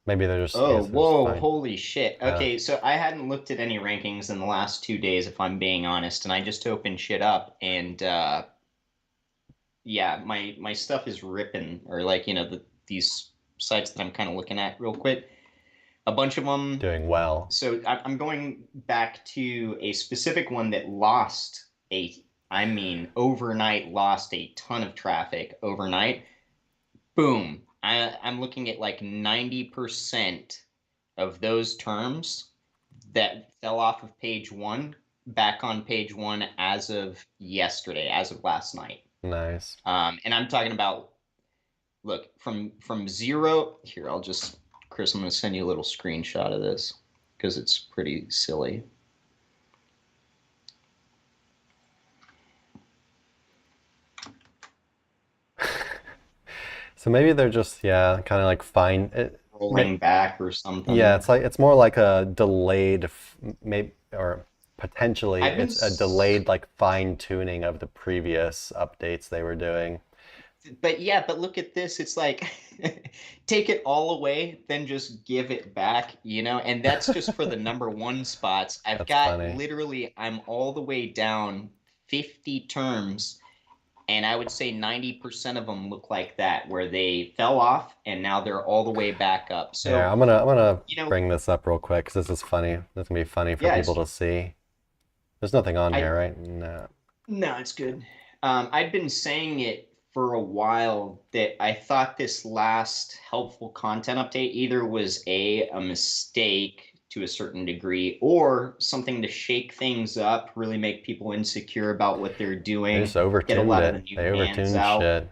Maybe they're just, I Oh, guess they're just whoa, fine. holy shit. Okay, so I hadn't looked at any rankings in the last 2 days, if I'm being honest, and I just opened shit up, and yeah, my stuff is ripping, or like, these sites that I'm kind of looking at real quick. A bunch of them. Doing well. So I'm going back to a specific one that lost I mean, overnight lost a ton of traffic overnight. Boom. I'm looking at like 90% of those terms that fell off of page one back on page one as of yesterday, as of last night. Nice. And I'm talking about, look, from zero. Here, Chris, I'm going to send you a little screenshot of this because it's pretty silly. So maybe they're just, yeah, kind of like fine. Rolling back or Yeah, something. it's more like a delayed, maybe, or potentially I've been, it's a delayed like fine tuning of the previous updates they were doing. but yeah, but look at this. It's like take it all away, then just give it back. And that's just for the number one spots. I've That's got funny. literally, I'm all the way down 50 terms, and I would say 90% of them look like that, where they fell off and now they're all the way back up. Yeah, So, I'm gonna you know, bring this up real quick because this is funny. This is gonna be funny for yeah, people to see. There's nothing on I here, right? No. no, it's good. I'd been saying it for a while that I thought this last helpful content update either was a mistake to a certain degree, or something to shake things up, really make people insecure about what they're They doing, just get a overtuned lot of the it. new They hands overtuned out. shit.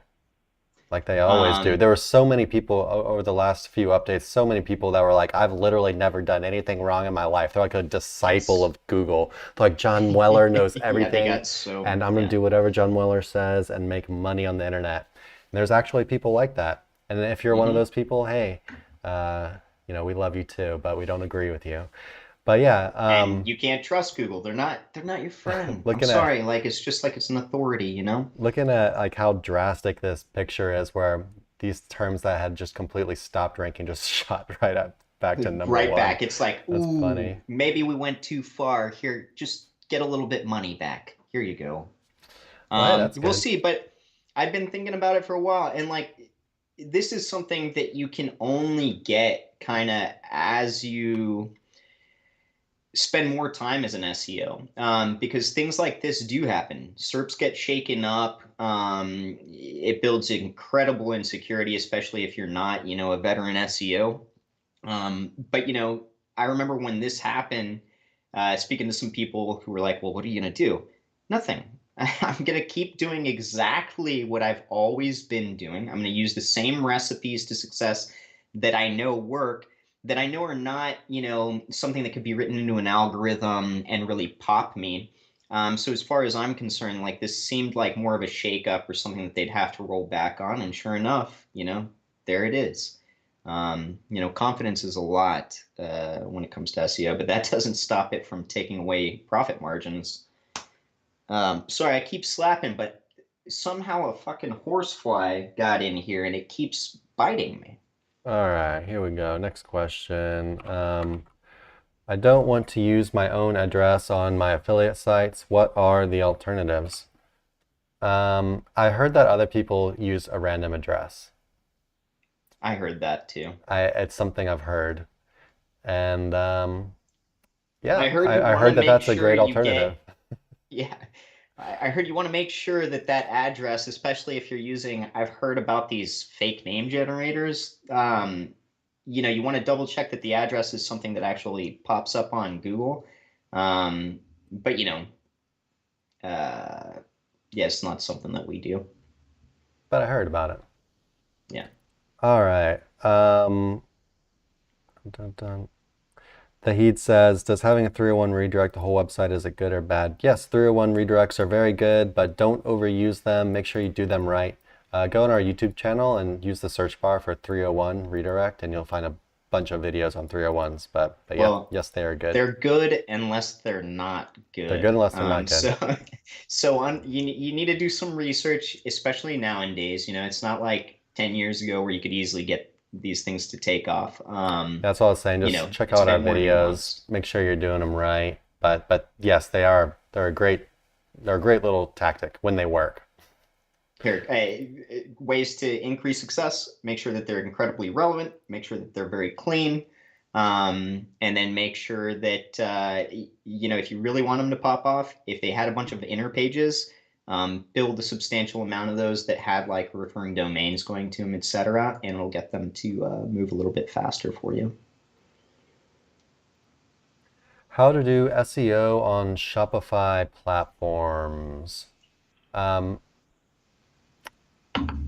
Like they always do. Um, There were so many people over the last few updates, so many people that were like, I've literally never done anything wrong in my life. They're like a disciple yes. of Google. They're like, John Weller knows Yeah, they everything, got so, and I'm going to yeah. do whatever John Weller says and make money on the internet. And there's actually people like that. And if you're one of Hmm. those people, hey, uh, we love you too, but we don't agree with you. But yeah, And you can't trust Google. They're not your friend. I'm looking at sorry. Like, it's just like it's an authority. looking at like how drastic this picture is, where these terms that had just completely stopped ranking just shot right up back to number Right one. back. It's like, That's ooh, funny. maybe we went too far. Here, just get a little bit money back. Here you go. Well, hey, that's We'll good. see, but I've been thinking about it for a while, and like, this is something that you can only get kind of as you spend more time as an SEO, because things like this do happen. SERPs get shaken up. It builds incredible insecurity, especially if you're not, a veteran SEO. But I remember when this happened, speaking to some people who were like, "Well, what are you gonna do?" Nothing. I'm gonna keep doing exactly what I've always been doing. I'm gonna use the same recipes to success that I know work, that I know are not, something that could be written into an algorithm and really pop me. So as far as I'm concerned, like this seemed like more of a shakeup or something that they'd have to roll back on, and sure enough, there it is. Confidence is a lot when it comes to SEO, but that doesn't stop it from taking away profit margins. Sorry, I keep slapping, but somehow a fucking horsefly got in here and it keeps biting me. All right, here we go. Next question. I don't want to use my own address on my affiliate sites. What are the alternatives? I heard that other people use a random address. I heard that too. It's something I've heard. And I yeah, heard you I want to heard that make that's a sure great you alternative. get, yeah. I heard you want to make sure that that address, especially if you're using, I've heard about these fake name generators. You want to double check that the address is something that actually pops up on Google. But uh, yeah, it's not something that we do. But I heard about it. Yeah. All right. Dun, dun. The Heat says, does having a 301 redirect the whole website, is it good or bad? Yes, 301 redirects are very good, but don't overuse them. Make sure you do them right. Go on our YouTube channel and use the search bar for 301 redirect, and you'll find a bunch of videos on 301s. But yeah, Well, yes, they are good. they're good unless they're not They're good good. unless they're not good. You need to do some research, especially nowadays. It's not like 10 years ago where you could easily get these things to take off. That's all I was saying. Just check It's a out our bit more videos. nuanced. Make sure you're doing them right. But yes, they're a great little tactic when they work. Here, ways to increase success, make sure that they're incredibly relevant, make sure that they're very clean, and then make sure that, if you really want them to pop off, if they had a bunch of inner pages, build a substantial amount of those that had like referring domains going to them, etc., and it'll get them to move a little bit faster for you. How to do SEO on Shopify platforms. Um,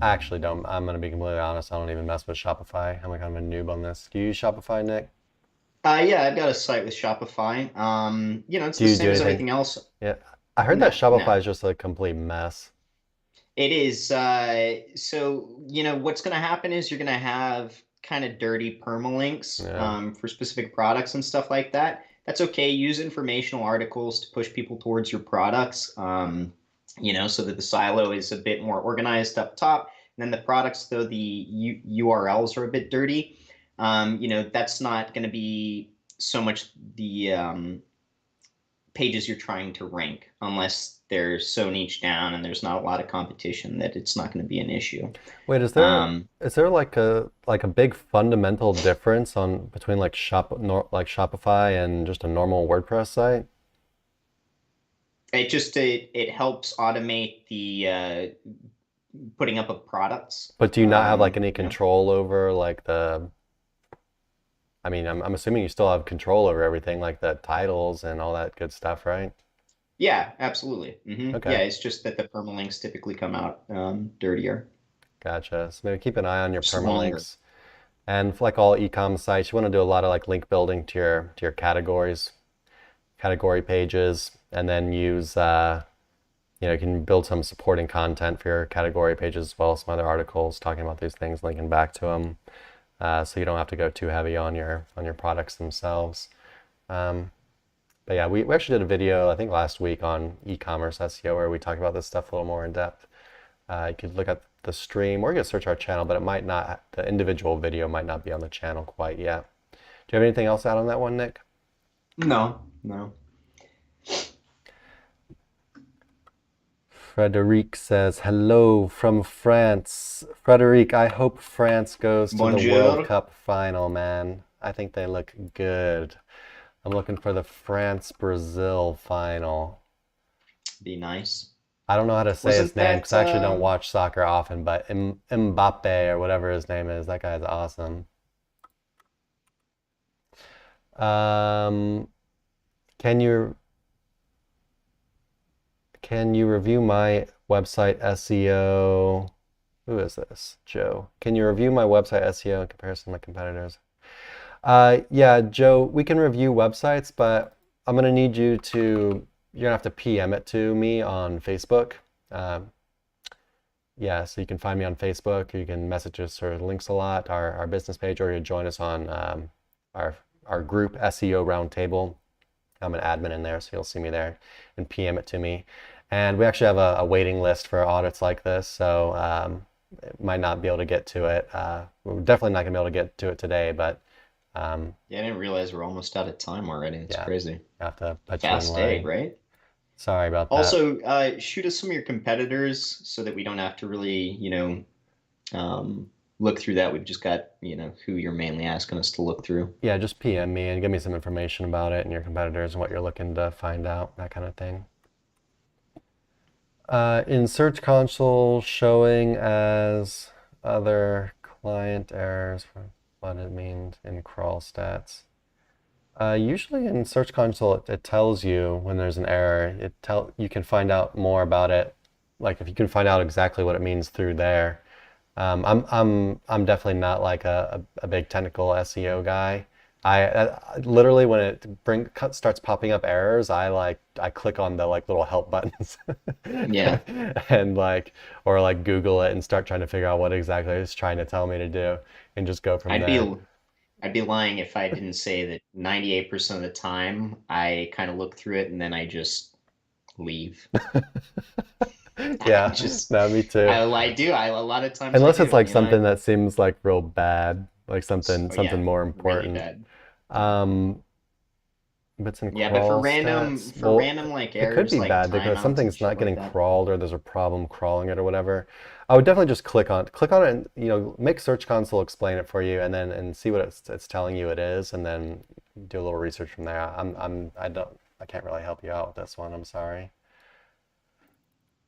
I actually don't. I'm going to be completely honest. I don't even mess with Shopify. I'm kind of a noob on this. Do you use Shopify, Nick? Yeah, I've got a site with Shopify. It's Do the you do same as anything? everything else. Yeah. I heard that No, Shopify no. is just a complete mess. It is. What's going to happen is you're going to have kind of dirty permalinks Yeah. for specific products and stuff like that. That's okay. Use informational articles to push people towards your products, so that the silo is a bit more organized up top. And then the products, though the URLs are a bit dirty, that's not going to be so much the pages you're trying to rank unless they're so niche down and there's not a lot of competition that it's not going to be an issue. Wait, Um, is there like a big fundamental difference on between like like Shopify and just a normal WordPress site? it helps automate the putting up of products. But do you not have like any You know, control over like I mean, I'm assuming you still have control over everything, like the titles and all that good stuff, right? yeah, absolutely. Yeah, Okay, it's just that the permalinks typically come out dirtier, gotcha. So maybe keep an eye on your just longer. permalinks. And for like all e-com sites, you want to do a lot of like link building to your categories, category pages, and then use you can build some supporting content for your category pages as well, some other articles talking about these things, linking back to them, so you don't have to go too heavy on your products themselves. Um, But yeah, we actually did a video, I think last week, on e-commerce SEO where we talk about this stuff a little more in depth. You could look at the stream or you could search our channel, but it might not, the individual video might not be on the channel quite yet. Do you have anything else to add on that one, Nick? No, no. Frederic says, hello from France. Frederic, I hope France goes to the World Bonjour. Cup final, man. I think they look good. I'm looking for the France-Brazil final. Be nice. I don't know how to say his Wasn't name that because I actually don't watch soccer often, but Mbappe or whatever his name is, that guy's awesome. Um, can you review my website SEO? Who is this? Joe. Can you review my website SEO in comparison to my competitors? Yeah, Joe, we can review websites, but I'm gonna need you're gonna have to PM it to me on Facebook. Um, Yeah, so you can find me on Facebook. You can message us or links a lot, our business page, or you join us on our group SEO Roundtable. I'm an admin in there, so you'll see me there and PM it to me. And we actually have a waiting list for audits like this. So might not be able to get to it. We're definitely not gonna be able to get to it today, but Yeah, I didn't realize we're almost out of time already. It's yeah, crazy. I have to put you in Fast day, line. right? Sorry about that. Also, shoot us some of your competitors so that we don't have to really, look through that. We've just got, who you're mainly asking us to look through. Yeah, just PM me and give me some information about it and your competitors and what you're looking to find out, that kind of thing. In Search Console, showing as other client errors, for what it means in crawl stats. Usually in Search Console, it tells you when there's an error. You can find out more about it. Like if you can find out exactly what it means through there. I'm definitely not like a big technical SEO guy. I literally when it starts popping up errors, I click on the like little help buttons Yeah. and or like Google it and start trying to figure out what exactly it's trying to tell me to do and just go from I'd there. be I'd be lying if I didn't say that 98% of the time I kind of look through it and then I just leave. I Yeah, just no, me too. I do. A lot of times I Unless it's do, like something that seems like real bad, like oh something yeah, more really important. bad. Um, If it's in Yeah, but for crawl random stats, for well, random like it could errors be like bad because timeouts and something's not shit like getting that. crawled or there's a problem crawling it or whatever. I would definitely just click on it and make Search Console explain it for you and then and see what it's telling you it is and then do a little research from there. I can't really help you out with this one. I'm sorry.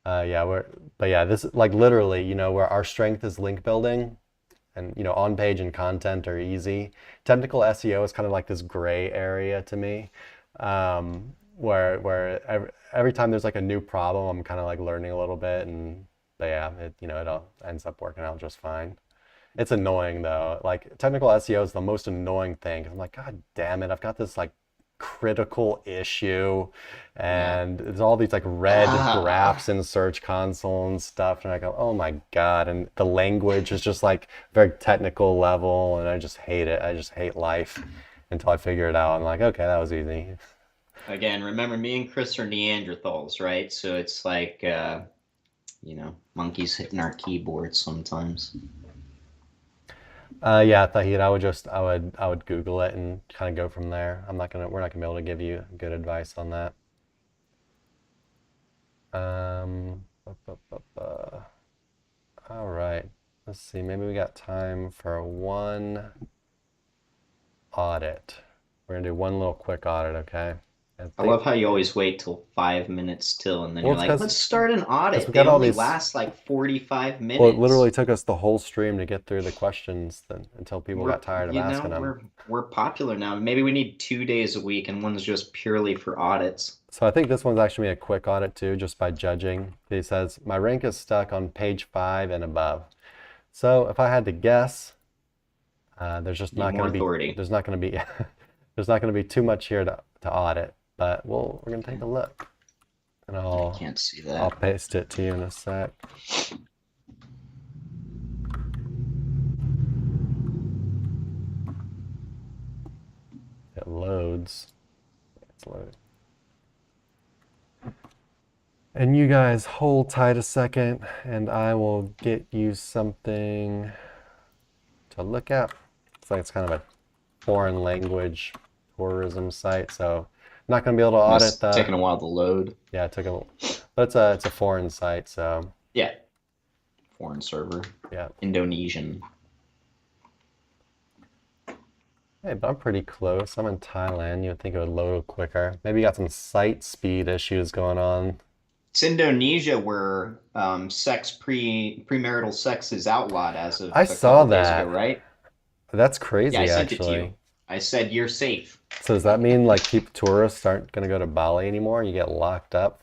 Yeah, but yeah, this like literally, where our strength is link building and on page and content are easy. Technical SEO is kind of like this gray area to me, where every time there's like a new problem, I'm kind of like learning a little bit, and but yeah, it all ends up working out just fine. It's annoying though. Like technical SEO is the most annoying thing. 'Cause I'm like, God damn it, I've got this like critical issue Yeah. and there's all these like red graphs in Search Console and stuff and I go, oh my God, and the language is just like very technical level and I just hate it. I just hate life until I figure it out. I'm like, okay, that was easy. Again, remember me and Chris are Neanderthals, right? So it's like monkeys hitting our keyboards sometimes. Yeah, Thahid, I would Google it and kind of go from there. We're not gonna be able to give you good advice on that. Um, bu- bu- bu- bu. All right. Let's see. Maybe we got time for one audit. We're gonna do one little quick audit, okay? I love how you always wait till 5 minutes till, and then Well, you're it's like, let's start an because audit. we They got all only these. last like 45 Well, it literally minutes. took us the whole stream to get through the questions until people got tired of asking them. We're popular now. Maybe we need 2 days a week, and one's just purely for audits. So I think this one's actually a quick audit too, just by judging. He says my rank is stuck on page 5 and above. So if I had to guess, there's just Need not more going to be authority. there's not going to be there's not going to be too much here to audit, but we're going to take a look, and I can't see I'll that. paste it to you in a sec. It loads. It's loaded. And you guys hold tight a second, and I will get you something to look at. It's like it's kind of a foreign language tourism site, so I'm not going to be able to audit It's the. taking a while to load. Yeah, it took a, but it's a foreign site, so Yeah, foreign server. yeah. Indonesian. Hey, but I'm pretty close. I'm in Thailand. You would think it would load quicker. Maybe you got some site speed issues going on. It's Indonesia where premarital sex is outlawed as I of a saw couple days ago, that. right? That's Yeah, I crazy, sent it to you. actually. I said you're safe, So does that mean like tourists aren't going to go to Bali anymore? You get locked up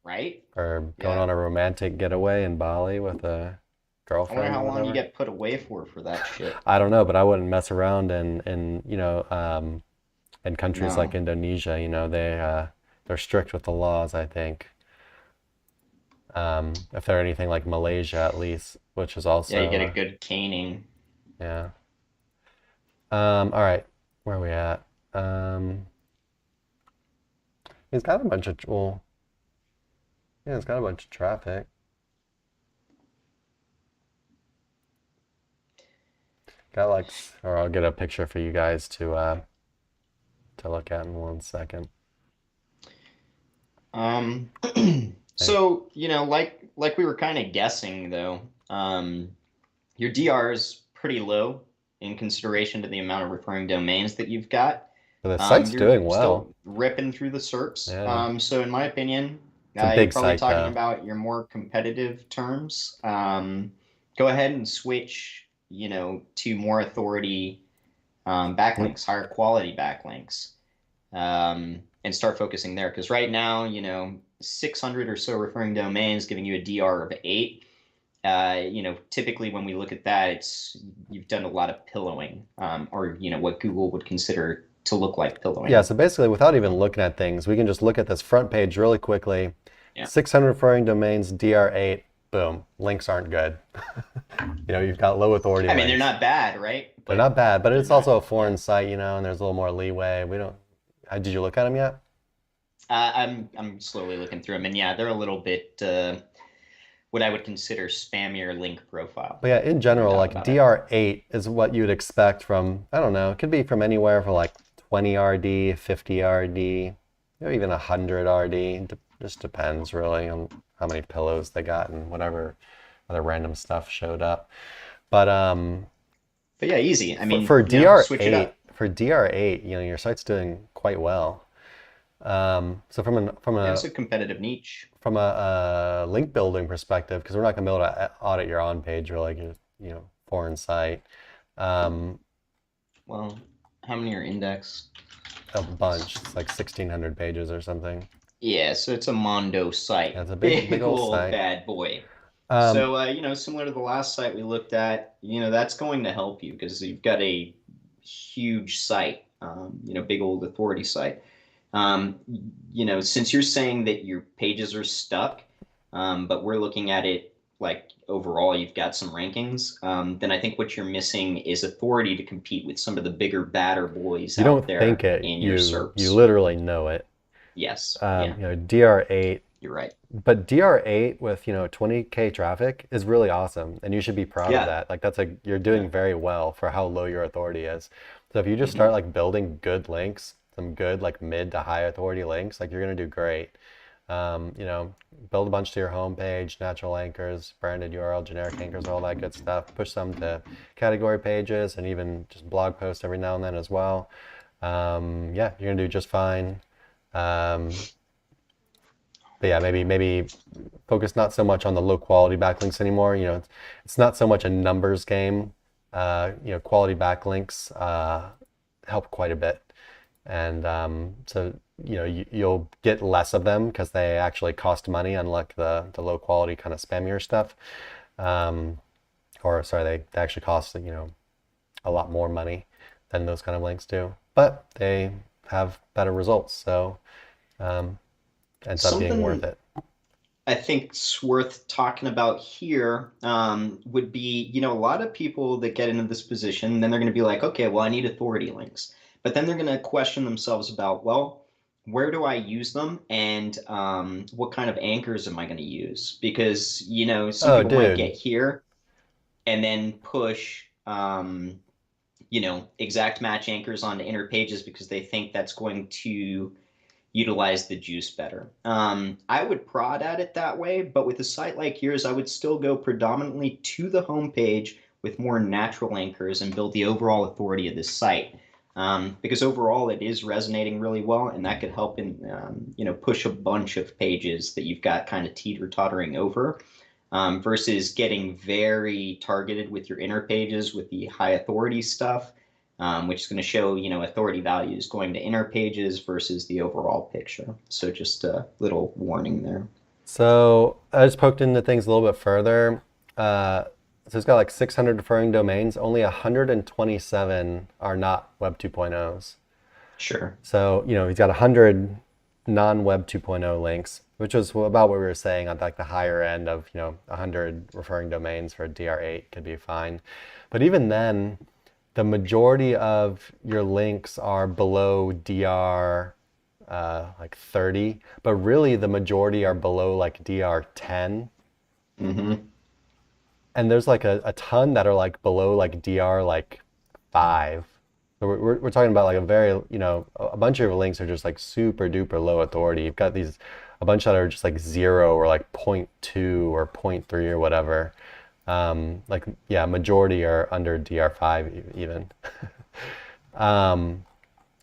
right? for going Yeah. on a romantic getaway in Bali with a I wonder girlfriend or how long you whatever? get put away for that shit. I don't know, but I wouldn't mess around in countries like No. Indonesia. They're strict with the laws, I think. If they're anything like Malaysia, at least, which is Yeah, you also get a good caning. yeah. All right, where are we at? Um, he's got a bunch of yeah, it's got a bunch of traffic. Got like, or I'll get a picture for you guys to look at in 1 second. Um, so, like we were kind of guessing though, your DR is pretty low in consideration to the amount of referring domains that you've got. But the site's You're doing well. still ripping through the SERPs. Yeah. So in my opinion, It's a you're big probably site talking though. about your more competitive terms. Go ahead and switch, to more authority backlinks, higher quality backlinks, and start focusing there. Because right now, 600 or so referring domains giving you a DR of 8. Typically when we look at that, you've done a lot of pillowing, or what Google would consider to look like pillowing. Yeah, so basically without even looking at things, we can just look at this front page really quickly. Yeah. 600 referring domains, DR8, boom, links aren't good. You've got low authority I mean, links. they're not bad, right? They're not bad, but it's also a foreign site, and there's a little more leeway. Did you look at them yet? I'm slowly looking through them, and yeah, they're a little bit what I would consider spammier link profile. But yeah, in general, like about DR8 is what you'd expect from, I don't know, it could be from anywhere from like 20 RD, 50 RD, even 100 RD. Just depends really on how many pillows they got and whatever other random stuff showed up. But yeah, easy. I mean, for switch it up. DR8, your site's doing quite well. So It's a competitive niche. from a link building perspective, because we're not going to be able to audit your on page or like foreign site. Well, how many are indexed? A bunch. It's like 1,600 pages or something. Yeah, so it's a Mondo site. Yeah, it's a big old site. Bad boy. So, similar to the last site we looked at, that's going to help you because you've got a huge site, big old authority site. Since you're saying that your pages are stuck, but we're looking at it like overall you've got some rankings, then I think what you're missing is authority to compete with some of the bigger, badder boys You out don't there think it, in your SERPs. you literally know it. Yes. DR8. You're right. But DR8 with 20K traffic is really awesome, and you should be proud of that. Like you're doing very well for how low your authority is. So if you just start like building good links, some good like mid to high authority links, like you're gonna do great. Build a bunch to your homepage, natural anchors, branded URL, generic anchors, all that good stuff. Push some to category pages and even just blog posts every now and then as well. You're gonna do just fine. But yeah, maybe focus not so much on the low quality backlinks anymore. It's not so much a numbers game. Quality backlinks help quite a bit, and so you'll get less of them because they actually cost money, unlike the low quality kind of spammier stuff. They actually cost a lot more money than those kind of links do, but they have better results. So ends up being worth it. I think it's worth talking about here would be, a lot of people that get into this position, then they're going to be like, okay, well, I need authority links. But then they're going to question themselves about, well, where do I use them? And what kind of anchors am I going to use? Because, some people might get here and then push, exact match anchors onto inner pages because they think that's going to utilize the juice better. I would prod at it that way, but with a site like yours, I would still go predominantly to the homepage with more natural anchors and build the overall authority of this site. Because overall it is resonating really well, and that could help in push a bunch of pages that you've got kind of teeter-tottering over, versus getting very targeted with your inner pages with the high authority stuff. Which is going to show, authority values going to inner pages versus the overall picture. So just a little warning there. So I just poked into things a little bit further. So it's got like 600 referring domains. Only 127 are not Web 2.0s. Sure. So, he's got 100 non-Web 2.0 links, which was about what we were saying on like the higher end of, 100 referring domains for DR8 could be fine. But even then, the majority of your links are below DR like 30, but really the majority are below like DR 10. Mm-hmm. And there's like a ton that are like below like DR like 5. So we're talking about like a very, a bunch of your links are just like super duper low authority. You've got a bunch that are just like 0 or like zero point 0.2 or 0.3 or whatever. Like, yeah, majority are under DR5 even.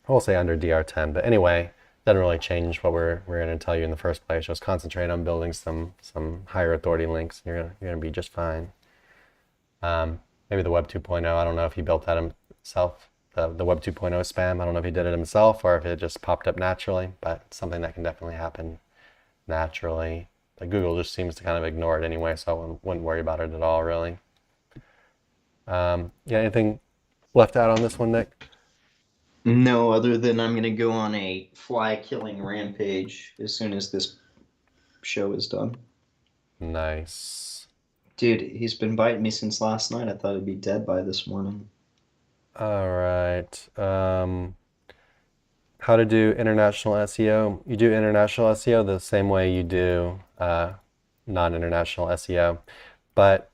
We'll say under DR10, but anyway, doesn't really change what we're going to tell you in the first place. Just concentrate on building some higher authority links. You're gonna be just fine. Maybe the Web 2.0. I don't know if he built that himself. The Web 2.0 spam. I don't know if he did it himself or if it just popped up naturally, but something that can definitely happen naturally. Like Google just seems to kind of ignore it anyway, so I wouldn't worry about it at all, really. Yeah, anything left out on this one, Nick? No, other than I'm going to go on a fly killing rampage as soon as this show is done. Nice. Dude, he's been biting me since last night. I thought he'd be dead by this morning. All right. How to do international SEO. You do international SEO the same way you do non-international SEO, but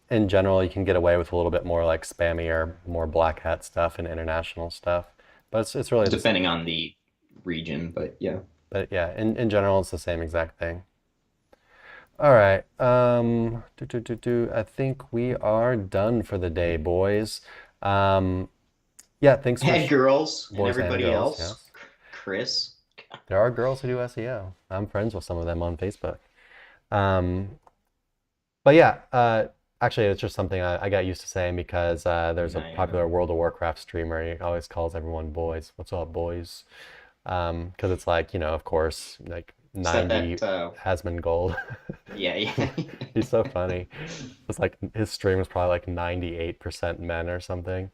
in general, you can get away with a little bit more like spammy or more black hat stuff and international stuff. But it's really depending on the region, but yeah. But yeah, in general, it's the same exact thing. All right. I think we are done for the day, boys. Yeah, thanks for And girls and boys everybody girls, else. yes. Chris. There are girls who do SEO. I'm friends with some of them on Facebook. But yeah, actually, it's just something I got used to saying because there's a popular World of Warcraft streamer. He always calls everyone boys. What's up, boys? Because it's like, of course, like 90 Asmongold. Yeah. He's so funny. It's like his stream is probably like 98% men or something.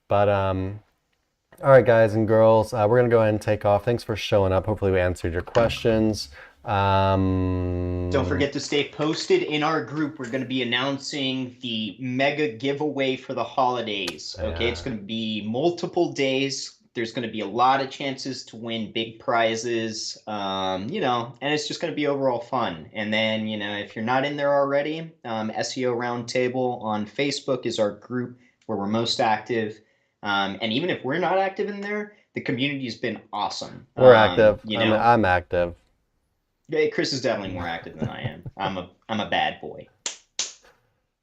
But all right, guys and girls, we're gonna go ahead and take off. Thanks for showing up. Hopefully we answered your questions. Don't forget to stay posted in our group. We're going to be announcing the mega giveaway for the holidays. Okay, yeah. It's going to be multiple days. There's going to be a lot of chances to win big prizes, and it's just going to be overall fun. And then, if you're not in there already, SEO Roundtable on Facebook is our group where we're most active. And even if we're not active in there, the community has been awesome. We're active. I'm active. Yeah, Chris is definitely more active than I am. I'm a bad boy.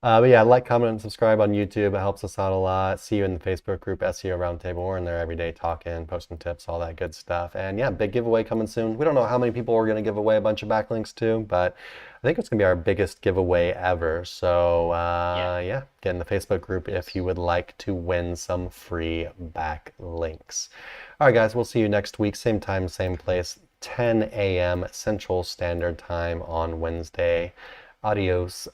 But yeah, like, comment, and subscribe on YouTube. It helps us out a lot. See you in the Facebook group, SEO Roundtable. We're in there every day talking, posting tips, all that good stuff. And yeah, big giveaway coming soon. We don't know how many people we're going to give away a bunch of backlinks to, but I think it's going to be our biggest giveaway ever. So yeah, get in the Facebook group if you would like to win some free backlinks. All right, guys, we'll see you next week. Same time, same place. 10 a.m. Central Standard Time on Wednesday. Adios.